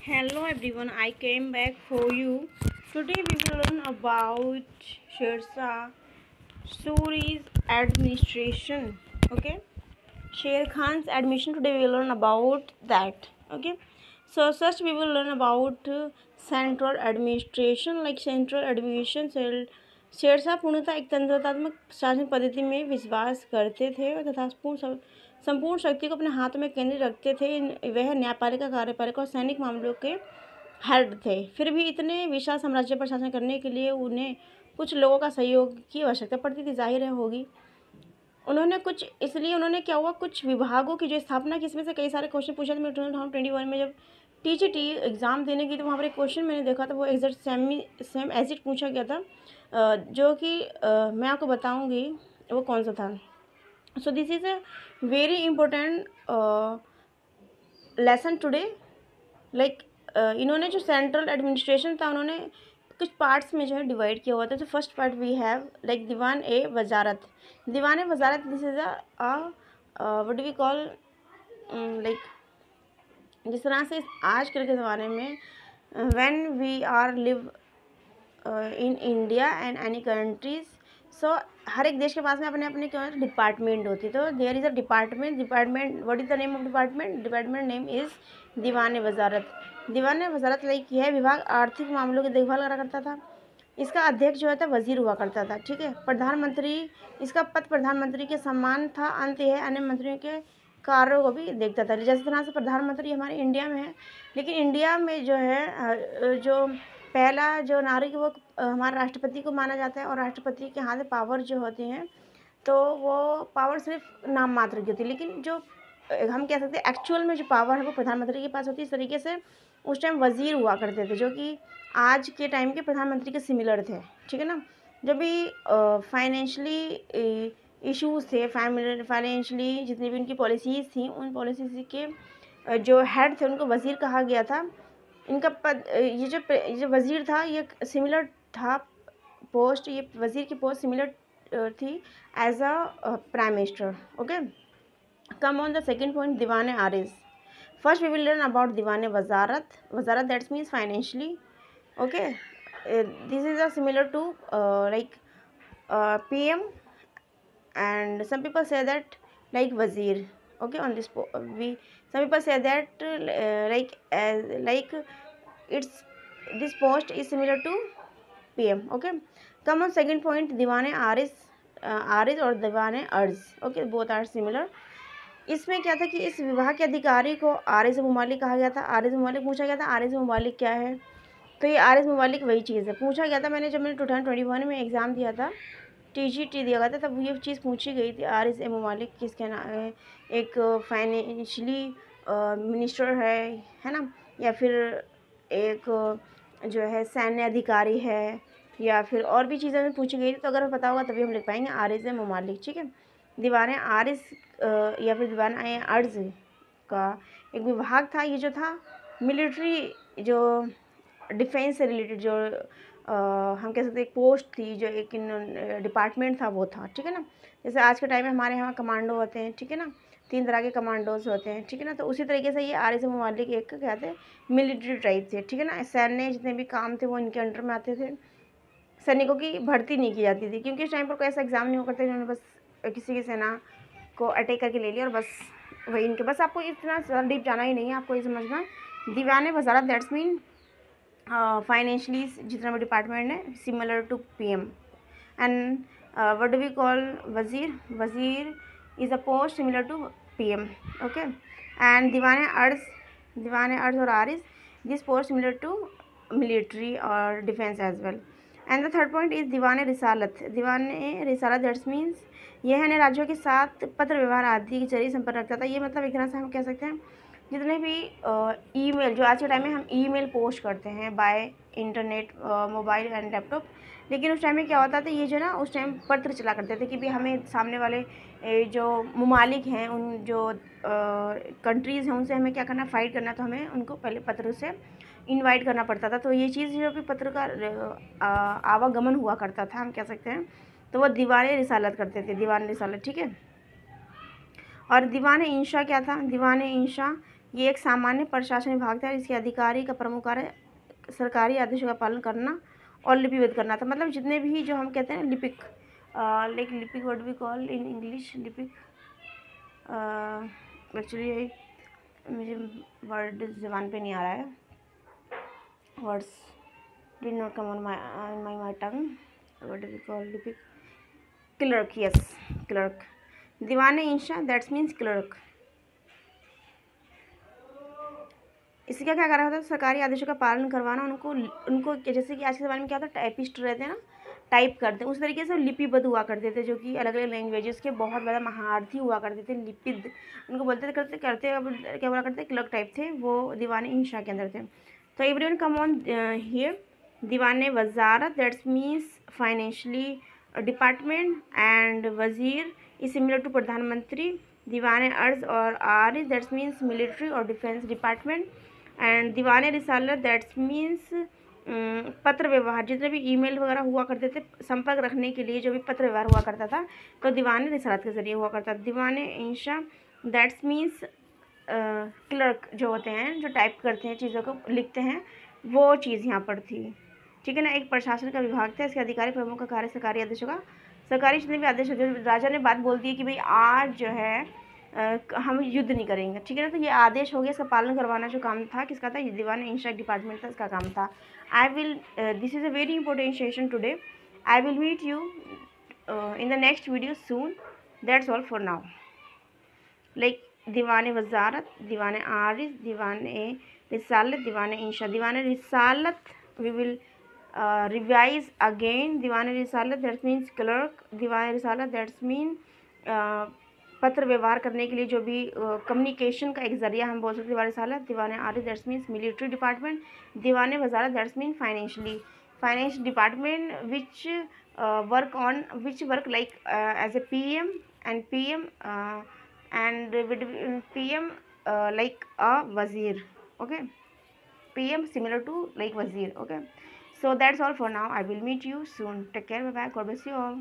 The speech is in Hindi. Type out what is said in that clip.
Hello everyone, I came back for you. Today we will learn about Shershah Suri's administration. Okay, Sher Khan's admission. Today we will learn about that. Okay, so first we will learn about central administration. Like central administration, Sher Shah पूर्णतः एक तंत्रात्मक शासन पद्धति में विश्वास करते थे तथा संपूर्ण शक्ति को अपने हाथ में केंद्रित रखते थे। वह न्यायपालिका, कार्यपालिका और सैनिक मामलों के हेड थे। फिर भी इतने विशाल साम्राज्य पर शासन करने के लिए उन्हें कुछ लोगों का सहयोग की आवश्यकता पड़ती थी, जाहिर है होगी। उन्होंने क्या हुआ, कुछ विभागों की जो स्थापना की, इसमें से कई सारे क्वेश्चन पूछे थे। मैं 2021 में जब टीजीटी एग्ज़ाम देने की तो वहाँ पर एक क्वेश्चन मैंने देखा था, वो एग्जैक्ट सेम एज इट पूछा गया था, जो कि मैं आपको बताऊंगी वो कौन सा था। So this is a very important lesson today. Like इन्होंने जो सेंट्रल एडमिनिस्ट्रेशन था उन्होंने कुछ पार्ट्स में जो है डिवाइड किया हुआ था। तो first part we have like दीवान ए वजारत। दीवान ए वजारत, this is what do we call, like जिस तरह से आज कल के ज़माने में when we are live in India and any countries, so हर एक देश के पास में अपने अपने क्या डिपार्टमेंट होती है। तो there is a department what is the name of department name is दीवान वजारत। दीवान वजारत लाइक यह विभाग आर्थिक मामलों की देखभाल करा करता था। इसका अध्यक्ष जो है था वजीर हुआ करता था। ठीक है, प्रधानमंत्री, इसका पद प्रधानमंत्री के समान था। अंत यह अन्य मंत्रियों के कार्यों को भी देखता था। जिस तरह से प्रधानमंत्री हमारे इंडिया में है, लेकिन इंडिया में जो है जो पहला जो नागरिक वो हमारा राष्ट्रपति को माना जाता है, और राष्ट्रपति के हाथ में पावर जो होती हैं तो वो पावर सिर्फ नाम मात्र की होती है, लेकिन जो हम कह सकते हैं एक्चुअल में जो पावर है वो प्रधानमंत्री के पास होती है। इस तरीके से उस टाइम वजीर हुआ करते थे, जो कि आज के टाइम के प्रधानमंत्री के सिमिलर थे। ठीक है ना। जब भी फाइनेंशियली इश्यूज थे, फाइनेंशियली जितनी भी उनकी पॉलिसीज़ थी, उन पॉलिसीज़ के जो हेड थे उनको वजीर कहा गया था। इनका पद, ये जो वज़ीर था ये सिमिलर था पोस्ट, ये वज़ीर की पोस्ट सिमिलर थी as a prime minister. Okay, come on the second point, दीवान आरिज़। First we will learn about दीवान वजारत। वजारत that's means financially. Okay, this is a similar to like PM, and some people say that like wazir. Okay, on this some people say that like it's this post is similar to PM. Okay, come on second point, दीवाने आरिज और दीवाने अर्ज। Okay, both are similar. इसमें क्या था कि इस विभाग के अधिकारी को आरिज मुमालिक कहा गया था। आरिज मुमालिक पूछा गया था, आरिज मुमालिक क्या है, तो ये आरिज मुमालिक वही चीज़ है। पूछा गया था, जब मैंने 2021 में एग्ज़ाम दिया था, TGT दिया गया था, तब ये चीज़ पूछी गई थी, आरिज मुमालिक किसके नाम है। एक फाइनेंशियली मिनिस्टर है ना, या फिर एक जो है सैन्य अधिकारी है, या फिर और भी चीज़ें में पूछी गई थी। तो अगर पता होगा तभी हम लिख पाएंगे आरिज मुमालिक। ठीक है, दीवान आरिज या फिर दीवान अर्ज का एक विभाग था। ये जो था मिलिट्री, जो डिफेंस से रिलेटेड, जो हम कह सकते एक पोस्ट थी, जो एक डिपार्टमेंट था वो था। ठीक है ना, जैसे आज के टाइम में हमारे यहाँ कमांडो होते हैं। ठीक है ना, 3 तरह के कमांडोज होते हैं। ठीक है ना, तो उसी तरीके से ये आरिज मुमालिक एक कहते हैं मिलिट्री टाइप थे। ठीक है ना, सैन्य जितने भी काम थे वो इनके अंडर में आते थे। सैनिकों की भर्ती नहीं की जाती थी, क्योंकि इस टाइम पर कोई ऐसा एग्जाम नहीं हो करता। इन्होंने बस किसी की सेना को अटैक करके ले लिया और बस वही इनके, बस आपको इतना डीप जाना ही नहीं है, आपको ये समझना दीवाने वजारत दैट्स मीन फाइनेंशियली जितना भी डिपार्टमेंट है similar to PM। And what do we call वजीर, वजीर is a post similar to PM। Okay, and दीवान अर्ज और आरिज, this post similar to military और defence as well. And the third point is दीवान रिसालत। दीवान रिसालत दैट्स मीन्स यह अन्य राज्यों के साथ पत्र व्यवहार आदि के जरिए संपर्क रखता था। ये मतलब एक तरह से हम कह सकते हैं जितने भी ईमेल, जो आज के टाइम में हम ईमेल पोस्ट करते हैं by internet, mobile and laptop, लेकिन उस टाइम में क्या होता था, ये जो ना उस टाइम पत्र चला करते थे कि भी हमें सामने वाले जो ममालिक हैं, उन जो कंट्रीज़ हैं, उनसे हमें क्या करना, फ़ाइट करना, तो हमें उनको पहले पत्र से इनवाइट करना पड़ता था। तो ये चीज़ जो भी पत्र का आवागमन हुआ करता था, हम कह सकते हैं, तो वो दीवान रिसालत करते थे, दीवान रिसालत। ठीक है, और दीवान इंशा क्या था, दीवान इंशा ये एक सामान्य प्रशासन विभाग था। इसके अधिकारी का प्रमुख कार्य सरकारी आदेशों का पालन करना और लिपिबद्ध करना था। मतलब जितने भी जो हम कहते हैं लिपिक, लाइक लिपिक what we call in English लिपिक, एक्चुअली मुझे वर्ड ज़बान पे नहीं आ रहा है, words did not come on my tongue, what we call लिपिक, क्लर्क, यस क्लर्क, दीवाने इंशा दैट्स मीन्स क्लर्क। इसका क्या करा होता है, सरकारी आदेशों का पालन करवाना, उनको जैसे कि आज के ज़माने में क्या होता है, टाइपिस्ट रहते हैं ना, टाइप करते हैं, उस तरीके से लिपिबद्ध हुआ करते थे, जो कि अलग अलग लैंग्वेजेस के बहुत ज़्यादा महारथी हुआ करते थे, लिपिद उनको बोलते थे, करते क्या बोला करते, क्लर्क टाइप थे वो, दीवाने इंशा के अंदर थे। तो एवरीवन कम ऑन हियर, दीवाने वजारत that's means financially department, and वजीर इज सिमिलर टू प्रधानमंत्री, दीवाने अर्ज और आर दैट्स मीन्स मिलिट्री और डिफेंस डिपार्टमेंट, एंड दीवाने रिसालत दैट्स मीन्स पत्र व्यवहार, जितने भी ईमेल वगैरह हुआ करते थे संपर्क रखने के लिए, जो भी पत्र व्यवहार हुआ करता था तो दीवाने रिसालत के ज़रिए हुआ करता था। दीवाने इंशा दैट्स मीन्स क्लर्क जो होते हैं, जो टाइप करते हैं, चीज़ों को लिखते हैं, वो चीज़ यहाँ पर थी, ठीक है ना। एक प्रशासन का विभाग था, इसके अधिकारी प्रमुख का कार्य सरकारी आदेशों का, सरकारी जितने भी आदेश होते हैं, राजा ने बात बोल दी कि भाई आज जो है हम युद्ध नहीं करेंगे, ठीक है ना। तो ये आदेश हो गया, इसका पालन करवाना जो काम था किसका था, दीवान इंशा डिपार्टमेंट था, इसका काम था। I will this is a very important session today, I will meet you in the next video soon, that's all for now. Like दीवान वजारत, दीवान आरिस, दीवान रिसालत, दीवान इंशा, दीवान रिसालत वी विल रिवाइज अगेन, दीवान रिसालत दैट्स मीन्स क्लर्क, दीवान रिसालत दैट्स मीन पत्र व्यवहार करने के लिए जो भी कम्युनिकेशन का एक ज़रिया हम बोल सकते हैं, दीवान रिसालत, दीवान आरिस दैट्स मीन्स मिलिट्री डिपार्टमेंट, दीवान वजारत that's mean financially finance department which work like as a PM and PM and with PM like a wazir, okay, PM similar to like wazir, okay. So that's all for now, I will meet you soon, take care, bye bye, God bless you all.